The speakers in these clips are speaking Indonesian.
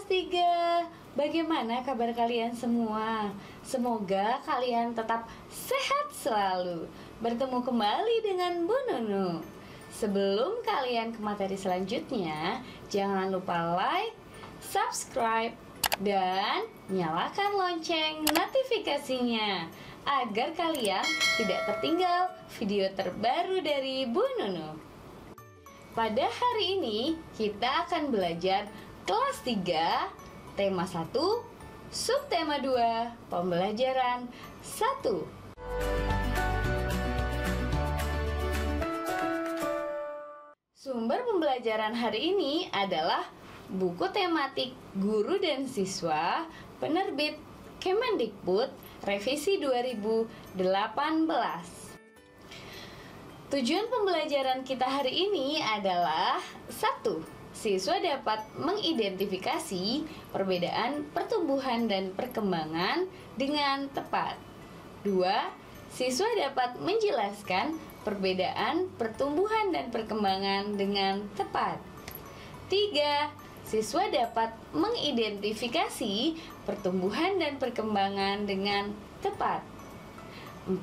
kelas 3. Bagaimana kabar kalian semua? Semoga kalian tetap sehat selalu. Bertemu kembali dengan Bu Nunu. Sebelum kalian ke materi selanjutnya, jangan lupa like, subscribe, dan nyalakan lonceng notifikasinya agar kalian tidak tertinggal video terbaru dari Bu Nunu. Pada hari ini kita akan belajar kelas 3, tema 1, subtema 2, pembelajaran 1. Sumber pembelajaran hari ini adalah buku tematik Guru dan Siswa, penerbit Kemendikbud, revisi 2018. Tujuan pembelajaran kita hari ini adalah 1. Siswa dapat mengidentifikasi perbedaan pertumbuhan dan perkembangan dengan tepat. 2. Siswa dapat menjelaskan perbedaan pertumbuhan dan perkembangan dengan tepat. 3. Siswa dapat mengidentifikasi pertumbuhan dan perkembangan dengan tepat. 4.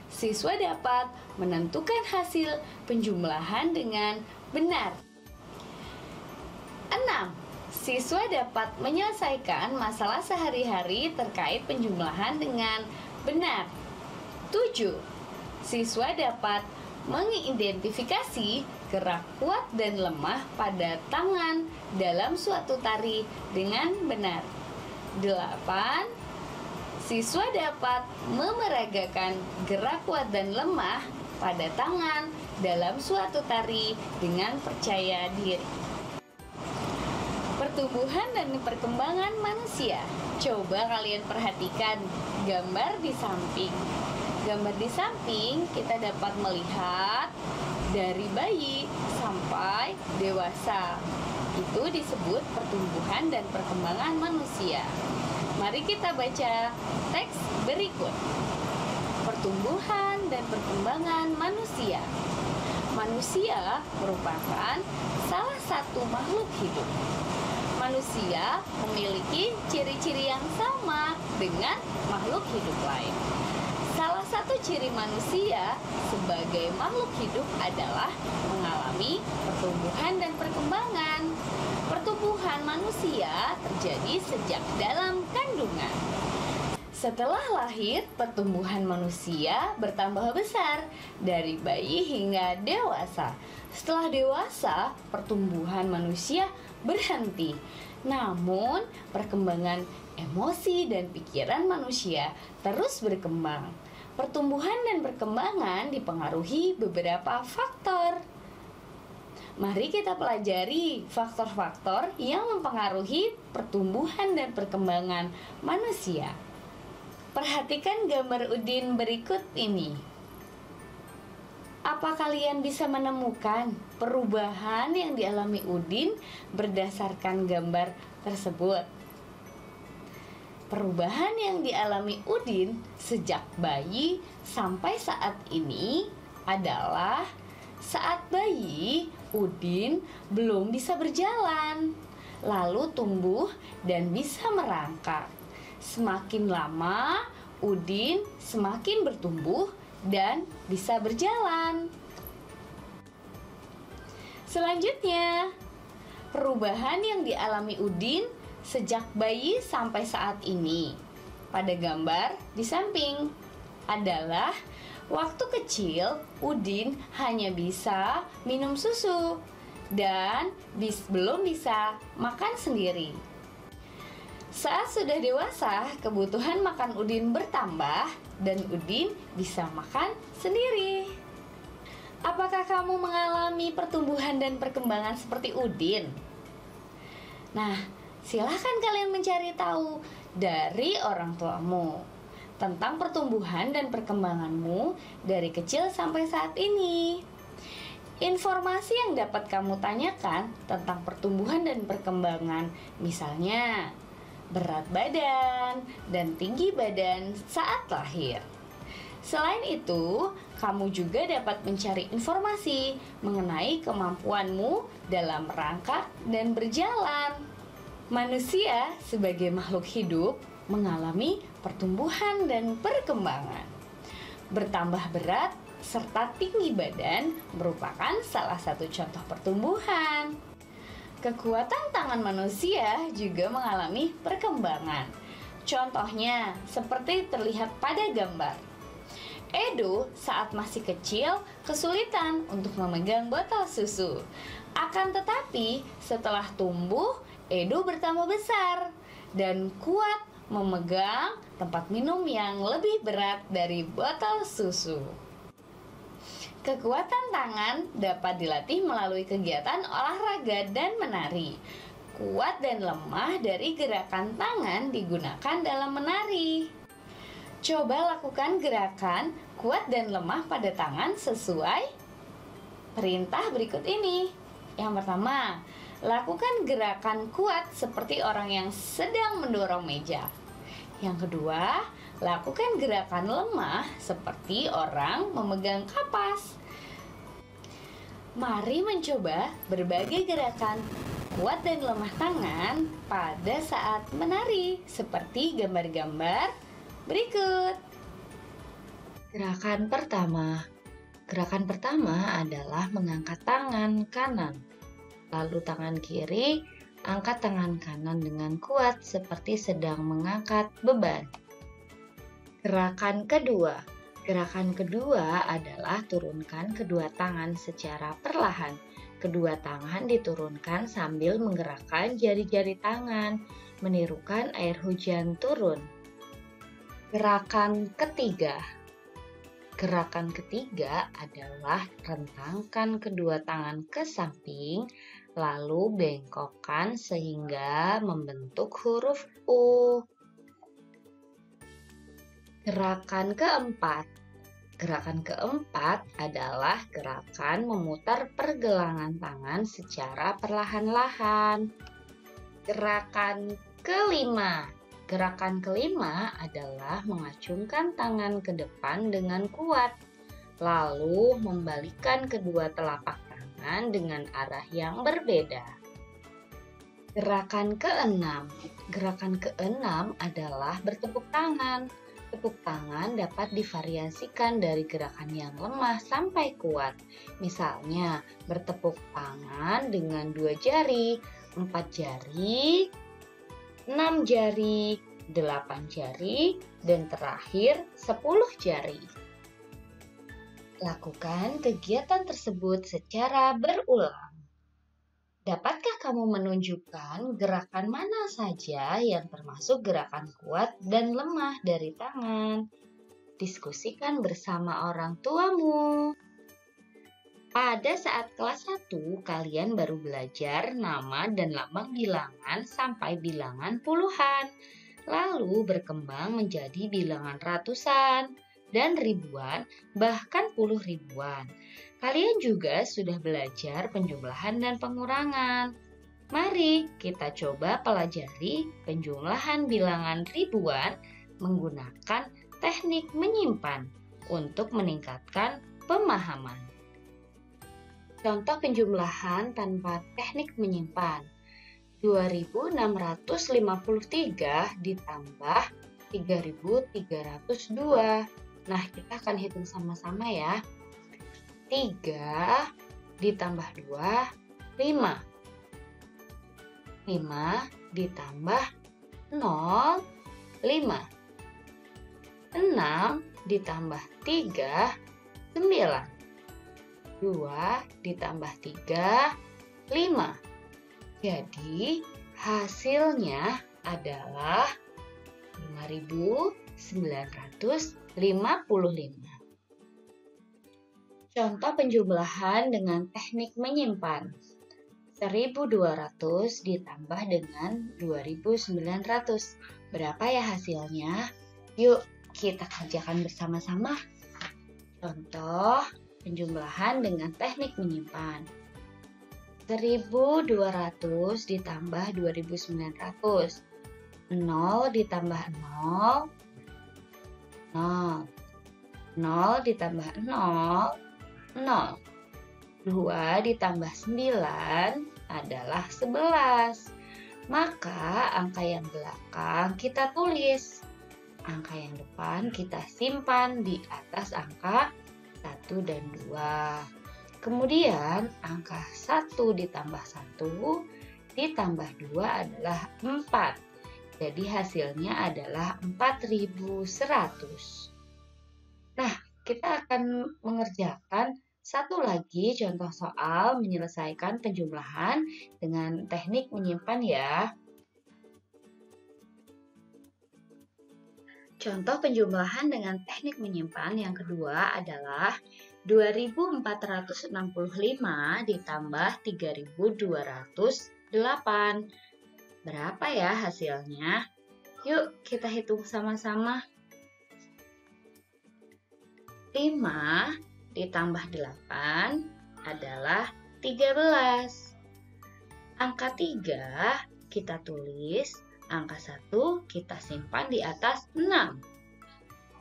Siswa dapat menentukan hasil penjumlahan dengan benar. 6. Siswa dapat menyelesaikan masalah sehari-hari terkait penjumlahan dengan benar. 7. Siswa dapat mengidentifikasi gerak kuat dan lemah pada tangan dalam suatu tari dengan benar. 8. Siswa dapat memeragakan gerak kuat dan lemah pada tangan dalam suatu tari dengan percaya diri. Pertumbuhan dan perkembangan manusia. Coba kalian perhatikan gambar di samping. Gambar di samping kita dapat melihat dari bayi sampai dewasa. Itu disebut pertumbuhan dan perkembangan manusia. Mari kita baca teks berikut. Pertumbuhan dan perkembangan manusia. Manusia merupakan salah satu makhluk hidup. Manusia memiliki ciri-ciri yang sama dengan makhluk hidup lain. Salah satu ciri manusia sebagai makhluk hidup adalah mengalami pertumbuhan dan perkembangan. Pertumbuhan manusia terjadi sejak dalam kandungan. Setelah lahir, pertumbuhan manusia bertambah besar dari bayi hingga dewasa. Setelah dewasa, pertumbuhan manusia berhenti. Namun, perkembangan emosi dan pikiran manusia terus berkembang. Pertumbuhan dan perkembangan dipengaruhi beberapa faktor. Mari kita pelajari faktor-faktor yang mempengaruhi pertumbuhan dan perkembangan manusia. Perhatikan gambar Udin berikut ini. Apa kalian bisa menemukan perubahan yang dialami Udin berdasarkan gambar tersebut? Perubahan yang dialami Udin sejak bayi sampai saat ini adalah saat bayi, Udin belum bisa berjalan, lalu tumbuh dan bisa merangkak. Semakin lama, Udin semakin bertumbuh dan bisa berjalan. Selanjutnya, perubahan yang dialami Udin sejak bayi sampai saat ini pada gambar di samping adalah waktu kecil Udin hanya bisa minum susu dan belum bisa makan sendiri. Saat sudah dewasa, kebutuhan makan Udin bertambah dan Udin bisa makan sendiri. Apakah kamu mengalami pertumbuhan dan perkembangan seperti Udin? Nah, silahkan kalian mencari tahu dari orang tuamu tentang pertumbuhan dan perkembanganmu dari kecil sampai saat ini. Informasi yang dapat kamu tanyakan tentang pertumbuhan dan perkembangan, misalnya berat badan dan tinggi badan saat lahir. Selain itu, kamu juga dapat mencari informasi mengenai kemampuanmu dalam merangkak dan berjalan. Manusia sebagai makhluk hidup mengalami pertumbuhan dan perkembangan. Bertambah berat serta tinggi badan merupakan salah satu contoh pertumbuhan. Kekuatan tangan manusia juga mengalami perkembangan. Contohnya seperti terlihat pada gambar. Edo saat masih kecil kesulitan untuk memegang botol susu. Akan tetapi setelah tumbuh, Edo bertambah besar dan kuat memegang tempat minum yang lebih berat dari botol susu. Kekuatan tangan dapat dilatih melalui kegiatan olahraga dan menari. Kuat dan lemah dari gerakan tangan digunakan dalam menari. Coba lakukan gerakan kuat dan lemah pada tangan sesuai perintah berikut ini. Yang pertama, lakukan gerakan kuat seperti orang yang sedang mendorong meja. Yang kedua, lakukan gerakan lemah seperti orang memegang kapas. Mari mencoba berbagai gerakan kuat dan lemah tangan pada saat menari seperti gambar-gambar berikut. Gerakan pertama. Gerakan pertama adalah mengangkat tangan kanan. Lalu tangan kiri, angkat tangan kanan dengan kuat seperti sedang mengangkat beban. Gerakan kedua. Gerakan kedua adalah turunkan kedua tangan secara perlahan. Kedua tangan diturunkan sambil menggerakkan jari-jari tangan, menirukan air hujan turun. Gerakan ketiga. Gerakan ketiga adalah rentangkan kedua tangan ke samping, lalu bengkokkan sehingga membentuk huruf U. Gerakan keempat. Gerakan keempat adalah gerakan memutar pergelangan tangan secara perlahan-lahan. Gerakan kelima. Gerakan kelima adalah mengacungkan tangan ke depan dengan kuat, lalu membalikkan kedua telapak tangan dengan arah yang berbeda. Gerakan keenam. Gerakan keenam adalah bertepuk tangan. Tepuk tangan dapat divariasikan dari gerakan yang lemah sampai kuat. Misalnya, bertepuk tangan dengan 2 jari, 4 jari, 6 jari, 8 jari, dan terakhir 10 jari. Lakukan kegiatan tersebut secara berulang. Dapatkah kamu menunjukkan gerakan mana saja yang termasuk gerakan kuat dan lemah dari tangan? Diskusikan bersama orang tuamu. Pada saat kelas 1, kalian baru belajar nama dan lambang bilangan sampai bilangan puluhan, lalu berkembang menjadi bilangan ratusan dan ribuan, bahkan puluh ribuan. Kalian juga sudah belajar penjumlahan dan pengurangan. Mari kita coba pelajari penjumlahan bilangan ribuan menggunakan teknik menyimpan untuk meningkatkan pemahaman. Contoh penjumlahan tanpa teknik menyimpan. 2653 ditambah 3302. Nah, kita akan hitung sama-sama ya. 3 ditambah 2, 5. 5 ditambah 0, 5. 6 ditambah 3, 9. 2 ditambah 3, 5. Jadi, hasilnya adalah 5.955. Contoh penjumlahan dengan teknik menyimpan. 1.200 ditambah dengan 2.900. Berapa ya hasilnya? Yuk, kita kerjakan bersama-sama. Contoh penjumlahan dengan teknik menyimpan. 1.200 ditambah 2.900. 0 ditambah 0, 0. 0 ditambah 0, 0. 2 ditambah 9 adalah 11. Maka angka yang belakang kita tulis. Angka yang depan kita simpan di atas angka 1 dan 2. Kemudian angka 1 ditambah 1 ditambah 2 adalah 4. Jadi hasilnya adalah 4100. Nah, kita akan mengerjakan satu lagi contoh soal menyelesaikan penjumlahan dengan teknik menyimpan ya. Contoh penjumlahan dengan teknik menyimpan yang kedua adalah 2465 ditambah 3208. Berapa ya hasilnya? Yuk kita hitung sama-sama. 5 ditambah 8 adalah 13. Angka 3 kita tulis, angka 1 kita simpan di atas 6.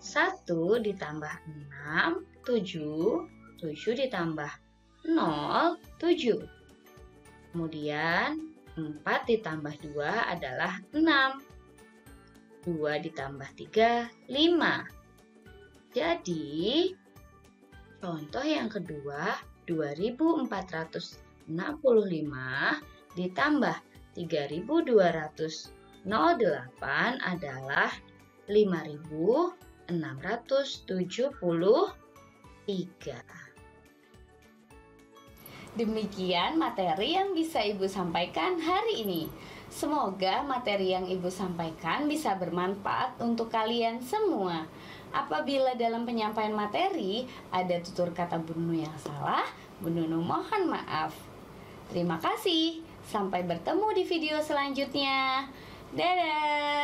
1 ditambah 6, 7. 7 ditambah 0, 7. Kemudian 4 ditambah 2 adalah 6. 2 ditambah 3, 5. Jadi, contoh yang kedua, 2465 ditambah 3208 adalah 5673. Demikian materi yang bisa Ibu sampaikan hari ini. Semoga materi yang Ibu sampaikan bisa bermanfaat untuk kalian semua. Apabila dalam penyampaian materi ada tutur kata Bu Nunu yang salah, Bu Nunu mohon maaf. Terima kasih. Sampai bertemu di video selanjutnya. Dadah!